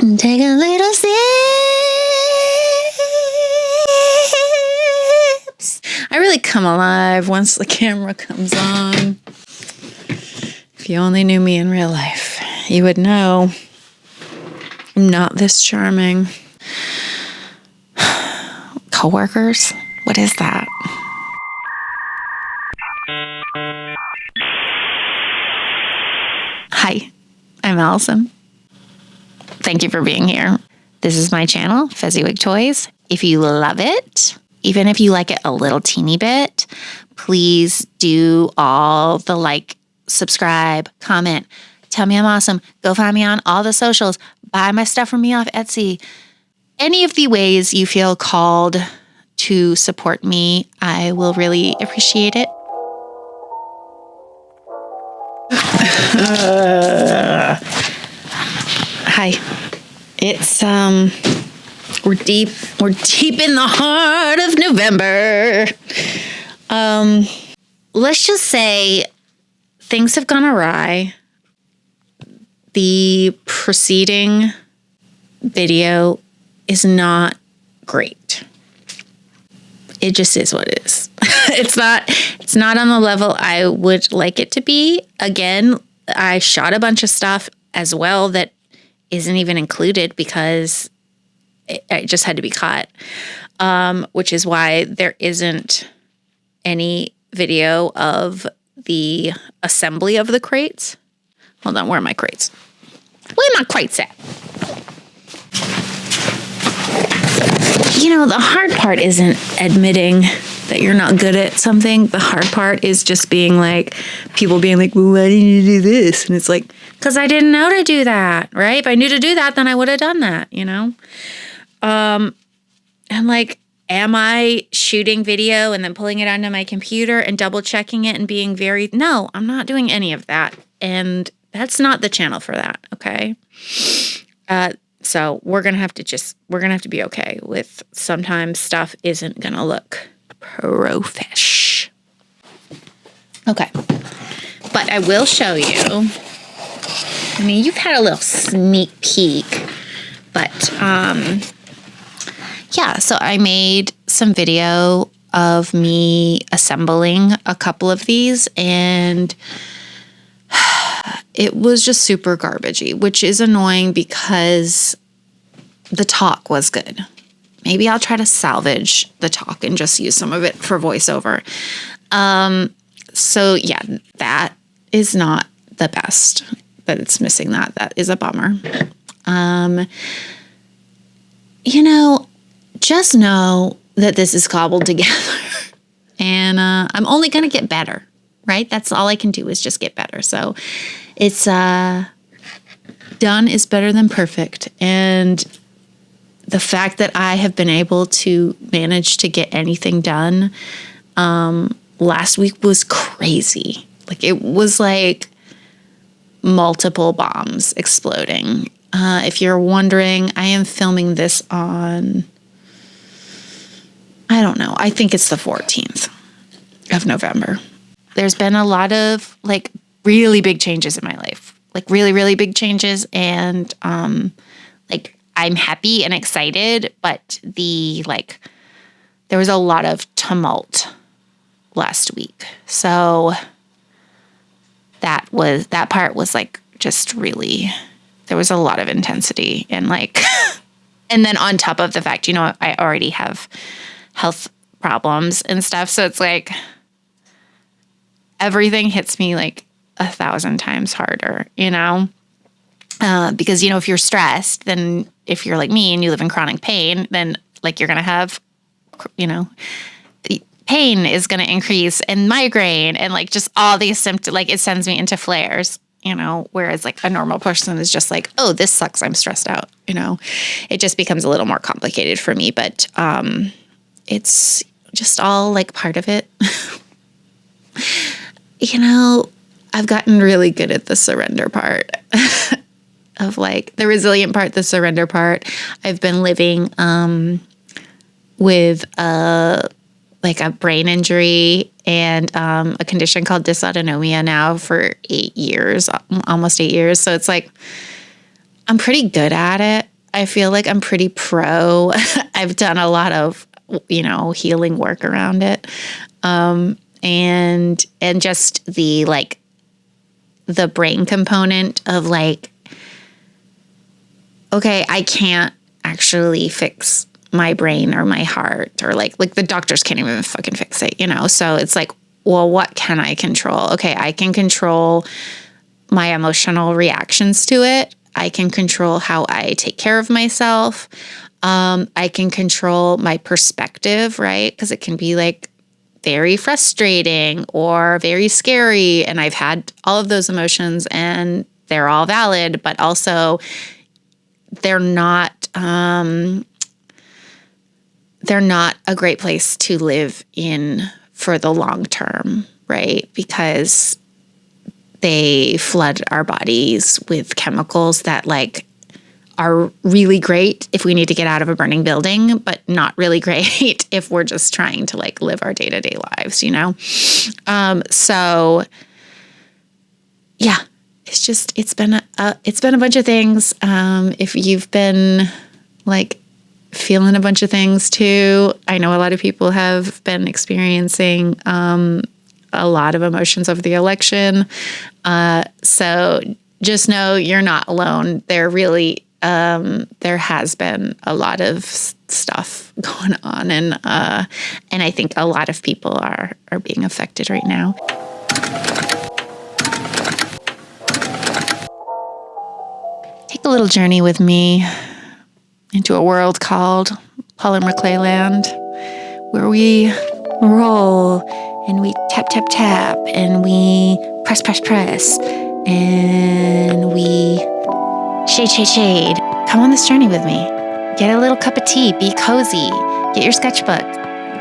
And take a little sips. I really come alive once the camera comes on. If you only knew me in real life, you would know I'm not this charming. Coworkers? What is that? Hi, I'm Allison. Thank you for being here. This is my channel, Fezziwig Toys. If you love it, even if you like it a little teeny bit, please do all the like, subscribe, comment, tell me I'm awesome, go find me on all the socials, buy my stuff from me off Etsy. Any of the ways you feel called to support me, I will really appreciate it. Hi. It's we're deep in the heart of November. Let's just say things have gone awry. The preceding video is not great. It just is what it is. It's not on the level I would like it to be. Again, I shot a bunch of stuff as well that isn't even included because it just had to be cut, which is why there isn't any video of the assembly of the crates. Hold on, where are my crates? Where are my crates at? You know, the hard part isn't admitting that you're not good at something. The hard part is just being like, people being like, well, why didn't you do this? And it's like, because I didn't know to do that, right? If I knew to do that, then I would have done that, you know? And like, am I shooting video and then pulling it onto my computer and double checking it and being no, I'm not doing any of that. And that's not the channel for that, okay? So we're going to have to be okay with sometimes stuff isn't going to look profesh. Okay. But I will show you. I mean, you've had a little sneak peek, but yeah, so I made some video of me assembling a couple of these, and it was just super garbagey, which is annoying because the talk was good. Maybe I'll try to salvage the talk and just use some of it for voiceover. So yeah, that is not the best, but it's missing that. That is a bummer. You know, just know that this is cobbled together and I'm only going to get better, right? That's all I can do is just get better. So it's done is better than perfect. And the fact that I have been able to manage to get anything done last week was crazy. Like, it was like multiple bombs exploding. If you're wondering, I am filming this on, I don't know, I think it's the 14th of November. There's been a lot of like really big changes in my life, like really, really big changes. And like, I'm happy and excited, but there was a lot of tumult last week. So that part was like just really, there was a lot of intensity and like, and then on top of the fact, you know, I already have health problems and stuff. So it's like everything hits me like 1,000 times harder, you know? Because, you know, if you're stressed, then if you're like me and you live in chronic pain, then like you're going to have, you know, pain is going to increase and migraine and like just all these symptoms, like it sends me into flares, you know, whereas like a normal person is just like, oh, this sucks, I'm stressed out, you know. It just becomes a little more complicated for me, but it's just all like part of it. You know, I've gotten really good at the surrender part of like the resilient part, the surrender part. I've been living with like a brain injury and a condition called dysautonomia now for 8 years, almost 8 years. So it's like, I'm pretty good at it. I feel like I'm pretty pro. I've done a lot of, healing work around it. And just the like the brain component of like, okay, I can't actually fix my brain or my heart, or like the doctors can't even fucking fix it, So it's like, well, what can I control? Okay, I can control my emotional reactions to it. I can control how I take care of myself. I can control my perspective, right? Because it can be like very frustrating or very scary. And I've had all of those emotions and they're all valid, but also they're not a great place to live in for the long term, right? Because they flood our bodies with chemicals that like are really great if we need to get out of a burning building, but not really great if we're just trying to like live our day-to-day lives, So yeah, it's been a bunch of things. If you've been like feeling a bunch of things too, I know a lot of people have been experiencing a lot of emotions of the election. So just know you're not alone. There has been a lot of stuff going on, and I think a lot of people are being affected right now. Take a little journey with me into a world called Polymer Clayland, where we roll and we tap, tap, tap, and we press, press, press, and we shade, shade, shade. Come on this journey with me. Get a little cup of tea, be cozy, get your sketchbook,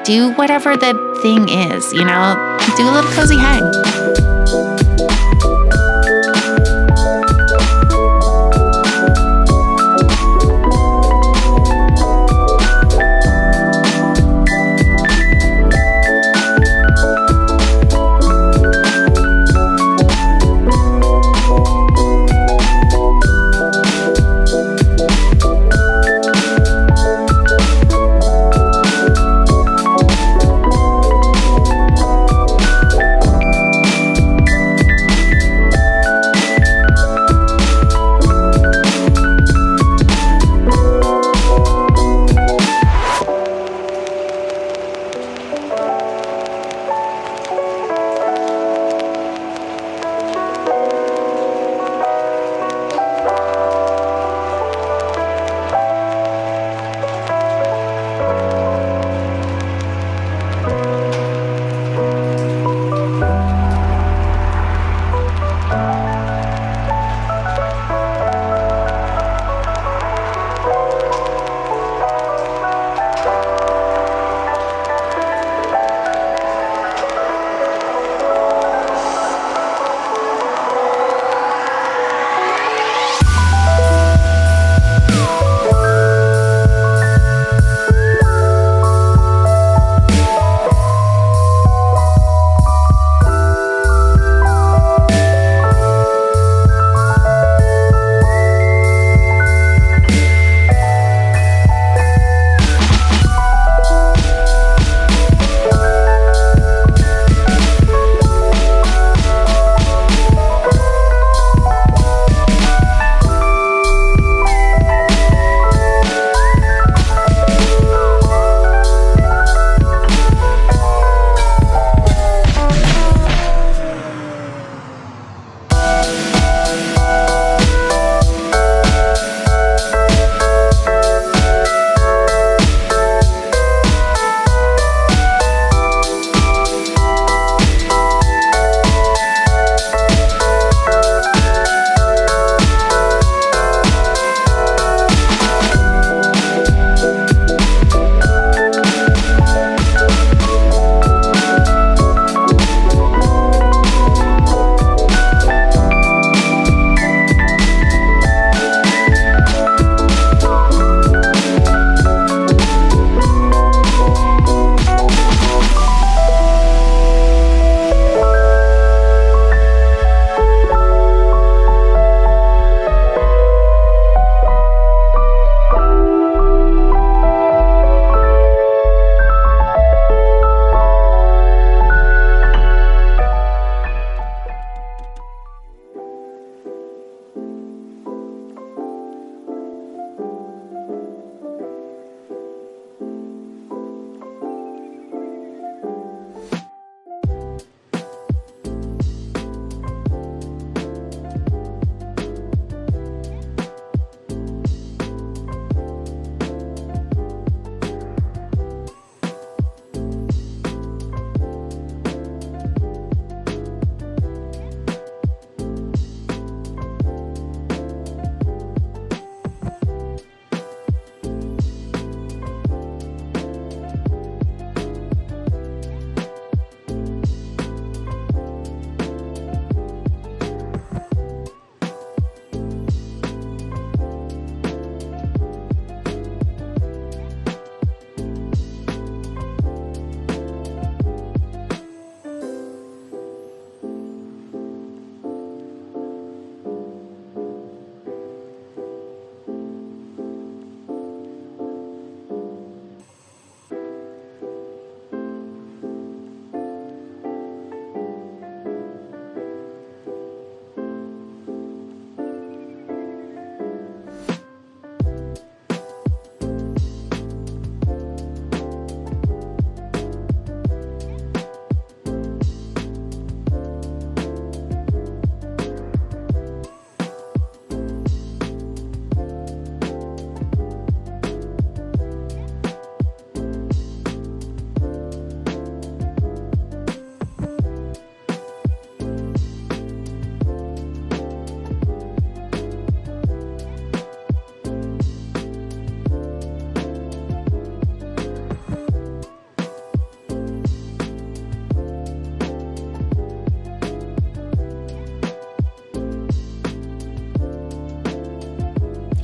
do whatever the thing is, do a little cozy hang.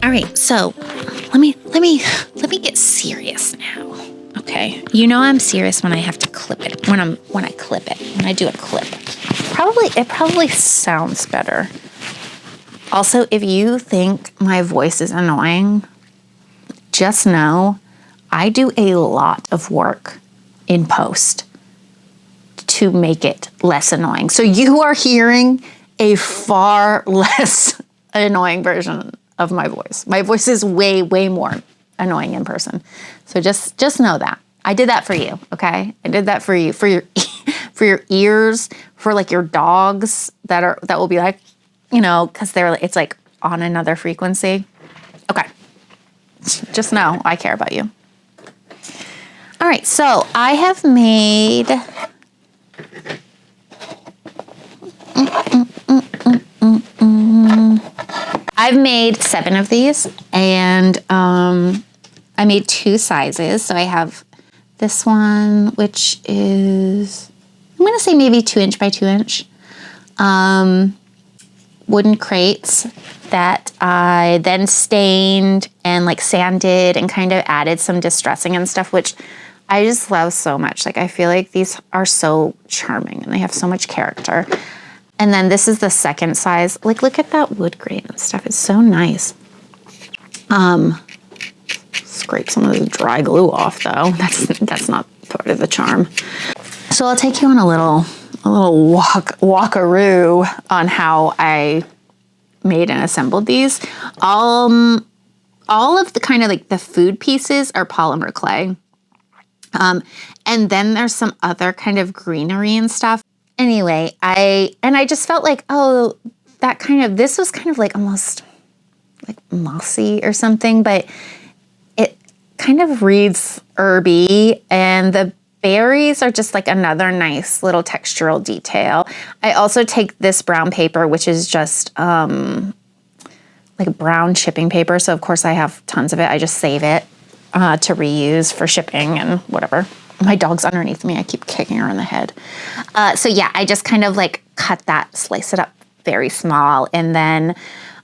All right, so let me get serious now. Okay, you know I'm serious when I have to clip it. When I clip it, when I do a clip, it probably sounds better. Also, if you think my voice is annoying, just know I do a lot of work in post to make it less annoying. So you are hearing a far less annoying version of my voice. My voice is way, way more annoying in person. So just know that. I did that for you, okay? I did that for you, for your for your ears, for like your dogs that will be like, you know, because it's like on another frequency. Okay. Just know I care about you. All right, so I have made I've made 7 of these, and I made 2 sizes. So I have this one, which is, I'm going to say maybe 2 inch by 2 inch wooden crates that I then stained and like sanded and kind of added some distressing and stuff, which I just love so much. Like I feel like these are so charming and they have so much character. And then this is the second size. Like, look at that wood grain and stuff. It's so nice. Scrape some of the dry glue off though. That's not part of the charm. So I'll take you on a little walkaroo on how I made and assembled these. All of the kind of like the food pieces are polymer clay. And then there's some other kind of greenery and stuff. Anyway, I just felt like, oh, this was kind of like almost like mossy or something, but it kind of reads herby, and the berries are just like another nice little textural detail. I also take this brown paper, which is just like brown shipping paper. So of course I have tons of it. I just save it to reuse for shipping and whatever. My dog's underneath me. I keep kicking her in the head. So yeah, I just kind of like cut that, slice it up very small. And then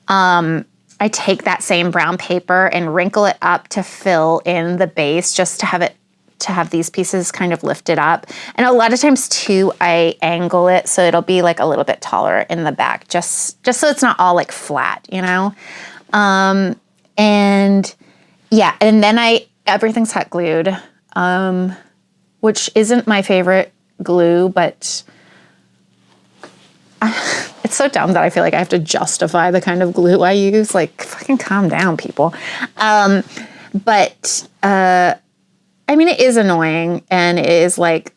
I take that same brown paper and wrinkle it up to fill in the base, just to have these pieces kind of lifted up. And a lot of times too, I angle it so it'll be like a little bit taller in the back, just so it's not all like flat, you know? And yeah, and then everything's hot glued. Which isn't my favorite glue, but it's so dumb that I feel like I have to justify the kind of glue I use. Like, fucking calm down, people. But I mean, it is annoying, and it is like,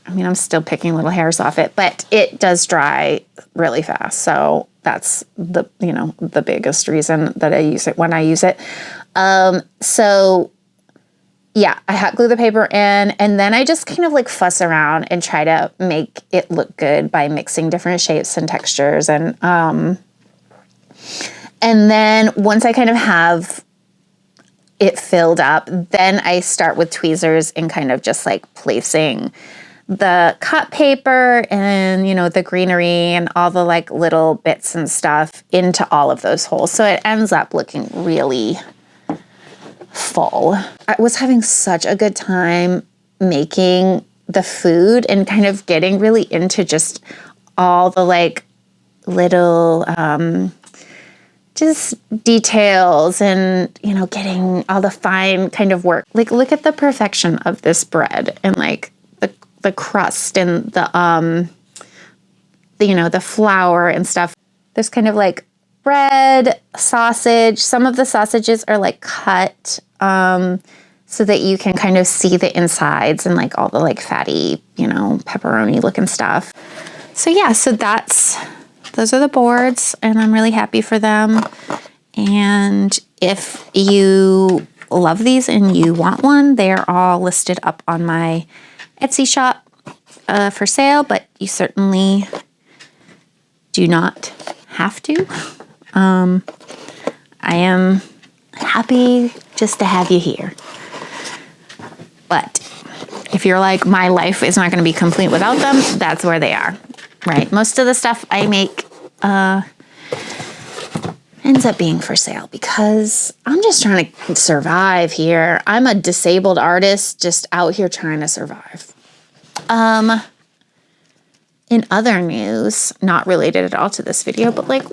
I'm still picking little hairs off it, but it does dry really fast. So that's the biggest reason that I use it when I use it. So yeah, I hot glue the paper in, and then I just kind of like fuss around and try to make it look good by mixing different shapes and textures. And then once I kind of have it filled up, then I start with tweezers and kind of just like placing the cut paper and, the greenery and all the like little bits and stuff into all of those holes. So it ends up looking really full. I was having such a good time making the food and kind of getting really into just all the like little just details and getting all the fine kind of work. Like, look at the perfection of this bread and like the crust and the flour and stuff. There's kind of like bread, sausage. Some of the sausages are like cut so that you can kind of see the insides and like all the like fatty, pepperoni looking stuff. So yeah, those are the boards, and I'm really happy for them. And if you love these and you want one, they're all listed up on my Etsy shop for sale, but you certainly do not have to. I am happy just to have you here. But if you're like, my life is not going to be complete without them, that's where they are, right? Most of the stuff I make ends up being for sale because I'm just trying to survive here. I'm a disabled artist just out here trying to survive. In other news, not related at all to this video, but like,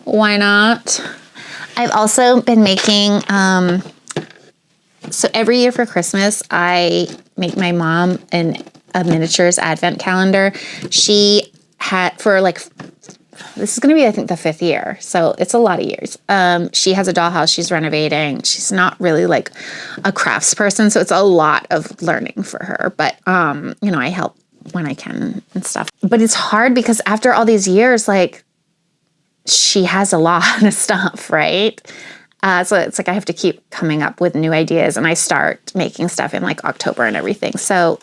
why not? I've also been making, so every year for Christmas, I make my mom a miniatures advent calendar. She had, for like, this is going to be, I think, the 5th year. So it's a lot of years. She has a dollhouse she's renovating. She's not really like a crafts person, so it's a lot of learning for her. But, you know, I help when I can and stuff. But it's hard because after all these years, like, she has a lot of stuff, right? So it's like I have to keep coming up with new ideas, and I start making stuff in like October and everything. So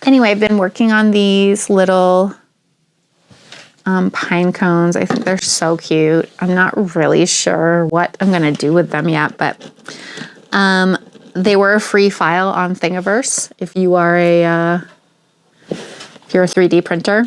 anyway, I've been working on these little pine cones. I think they're so cute. I'm not really sure what I'm going to do with them yet, but they were a free file on Thingiverse if you are if you're a 3D printer.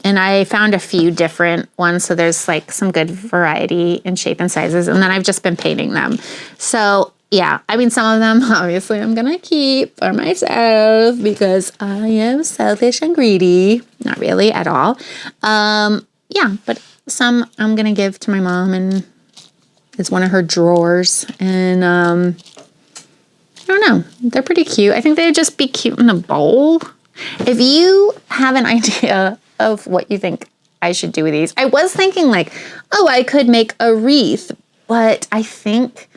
And I found a few different ones, so there's like some good variety in shape and sizes, and then I've just been painting them. So yeah, I mean, some of them obviously I'm gonna keep for myself because I am selfish and greedy. Not really at all. Yeah, but some I'm gonna give to my mom, and it's one of her drawers, and I don't know, they're pretty cute. I think they'd just be cute in a bowl. If you have an idea of what you think I should do with these, I was thinking like, oh, I could make a wreath, but I think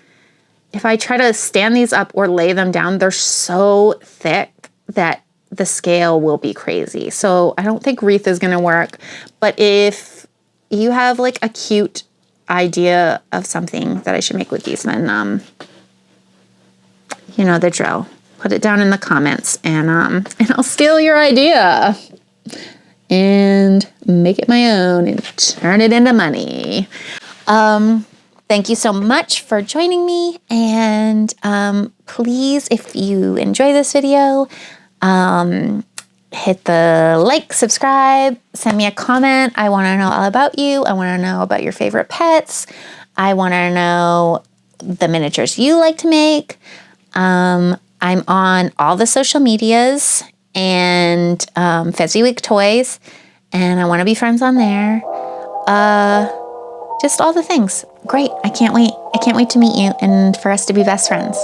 if I try to stand these up or lay them down, they're so thick that the scale will be crazy. So I don't think wreath is going to work. But if you have like a cute idea of something that I should make with these, then you know the drill. Put it down in the comments, and I'll steal your idea and make it my own and turn it into money. Thank you so much for joining me, and please, if you enjoy this video, hit the like, subscribe, send me a comment. I want to know all about you. I want to know about your favorite pets. I want to know the miniatures you like to make. I'm on all the social medias and WAYYY Toys, and I want to be friends on there. Just all the things. Great. I can't wait. I can't wait to meet you and for us to be best friends.